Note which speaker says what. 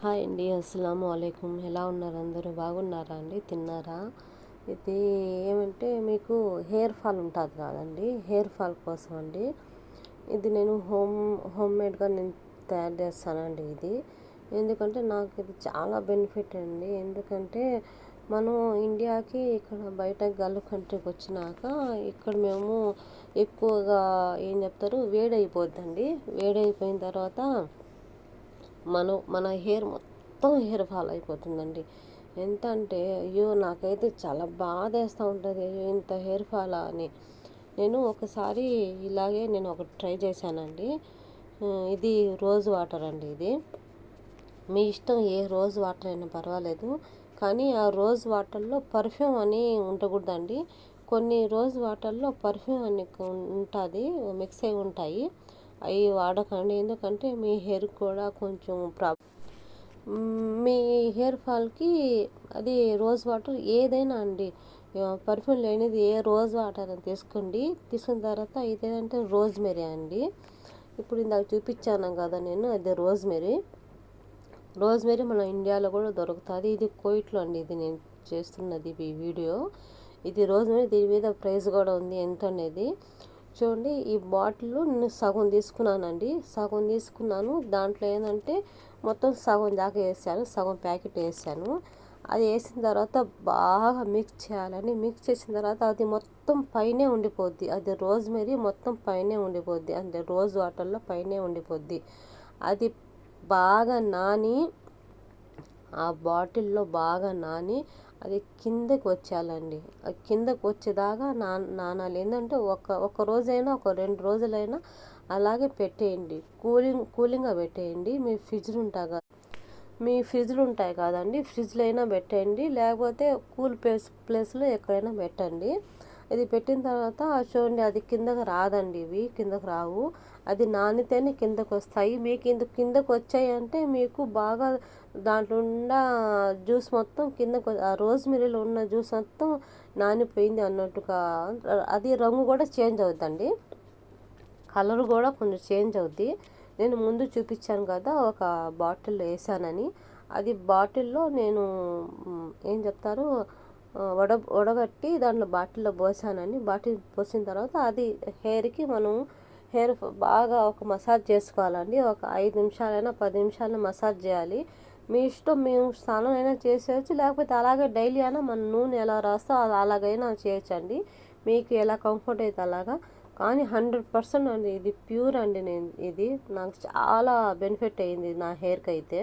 Speaker 1: Hi అండి, అస్సలాము అలైకుం. ఎలా ఉన్నారు? అందరూ బాగున్నారా అండి? తిన్నారా? ఇది ఏమంటే మీకు హెయిర్ ఫాల్ ఉంటుంది కదండి, హెయిర్ ఫాల్ కోసం అండి. ఇది నేను హోమ్ మేడ్గా నేను తయారు చేస్తానండి ఇది. ఎందుకంటే నాకు ఇది చాలా బెనిఫిట్ అండి. ఎందుకంటే మనం ఇండియాకి ఇక్కడ బయట గల్ఫ్ కంట్రీకి వచ్చినాక ఇక్కడ మేము ఎక్కువగా ఏం చెప్తారు, వేడైపోద్దండి. వేడైపోయిన తర్వాత మన హెయిర్ మొత్తం హెయిర్ ఫాల్ అయిపోతుందండి. ఎంత అంటే అయ్యో నాకైతే చాలా బాధ వేస్తూ ఉంటుంది, అయ్యో ఇంత హెయిర్ ఫాలా అని. నేను ఒకసారి ఇలాగే నేను ఒకటి ట్రై చేశానండి. ఇది రోజ్ వాటర్ అండి. ఇది మీ ఇష్టం, ఏ రోజ్ వాటర్ అయినా పర్వాలేదు. కానీ ఆ రోజ్ వాటర్లో పర్ఫ్యూమ్ అని ఉండకూడదండి. కొన్ని రోజ్ వాటర్లో పర్ఫ్యూమ్ అని ఉంటుంది, మిక్స్ అయి ఉంటాయి. అవి వాడకండి. ఎందుకంటే మీ హెయిర్ కూడా కొంచెం మీ హెయిర్ ఫాల్కి అది రోజ్ వాటర్ ఏదైనా అండి. పర్ఫ్యూమ్ లేనిది ఏ రోజ్ వాటర్ అని తీసుకోండి. తీసుకున్న తర్వాత ఇదేంటంటే రోజ్మెరీ అండి. ఇప్పుడు ఇందాక చూపించాను కదా నేను, అది రోజ్మెరీ. రోజ్మెరీ మన ఇండియాలో కూడా దొరుకుతుంది. ఇది కోయిట్లో అండి, ఇది నేను చేస్తున్నది ఈ వీడియో. ఇది రోజ్మెరీ, దీని మీద ప్రైస్ కూడా ఉంది ఎంత అనేది. చూడండి, ఈ బాటిల్ నేను సగం తీసుకున్నానండి. సగం తీసుకున్నాను. దాంట్లో ఏంటంటే మొత్తం సగం దాకా వేసాను, సగం ప్యాకెట్ వేసాను. అది వేసిన తర్వాత బాగా మిక్స్ చేయాలని, మిక్స్ చేసిన తర్వాత అది మొత్తం పైనే ఉండిపోద్ది. అది రోజ్మెరీ మొత్తం పైనే ఉండిపోద్ది, అంటే రోజ్ వాటర్లో పైనే ఉండిపోద్ది. అది బాగా నాని, ఆ బాటిల్లో బాగా నాని అది కిందకి వచ్చేయాలండి. అది కిందకి వచ్చేదాకా నానాలి. ఏంటంటే ఒక రోజైనా ఒక 2 రోజులైనా అలాగే పెట్టేయండి. కూలింగ్గా పెట్టేయండి. మీ ఫ్రిడ్జ్లు ఉంటాయి కదండి, ఫ్రిడ్జ్లో అయినా పెట్టండి, లేకపోతే కూల్ ప్లేస్లో ఎక్కడైనా పెట్టండి. ఇది పెట్టిన తర్వాత చూడండి, అది కిందకు రాదండి, ఇవి కిందకు రావు. అది నానితేనే కిందకు వస్తాయి. మీకు కిందకు వచ్చాయి అంటే మీకు బాగా దాంట్లో ఉన్న జ్యూస్ మొత్తం కిందకు, ఆ రోజ్మెరీలో ఉన్న జ్యూస్ మొత్తం నానిపోయింది అన్నట్టుగా. అది రంగు కూడా చేంజ్ అవుతుందండి, కలర్ కూడా కొంచెం చేంజ్ అవుద్ది. నేను ముందు చూపించాను కదా ఒక బాటిల్లో వేసానని, అది బాటిల్లో నేను ఏం చెప్తారు వడగట్టి దాంట్లో బాటిల్లో పోసానని. బాటిల్ పోసిన తర్వాత అది హెయిర్కి మనం బాగా ఒక మసాజ్ చేసుకోవాలండి. ఒక 5 నిమిషాలైనా 10 నిమిషాలైనా మసాజ్ చేయాలి. మీ ఇష్టం, మేము స్నానం అయినా చేసేయచ్చు, లేకపోతే అలాగే డైలీ అయినా మన నూనె ఎలా రాస్తో అలాగైనా చేయొచ్చండి. మీకు ఎలా కంఫర్ట్ అయితే అలాగా. కానీ 100% అండి, ఇది ప్యూర్ అండి. ఇది నాకు చాలా బెనిఫిట్ అయ్యింది నా హెయిర్కి అయితే.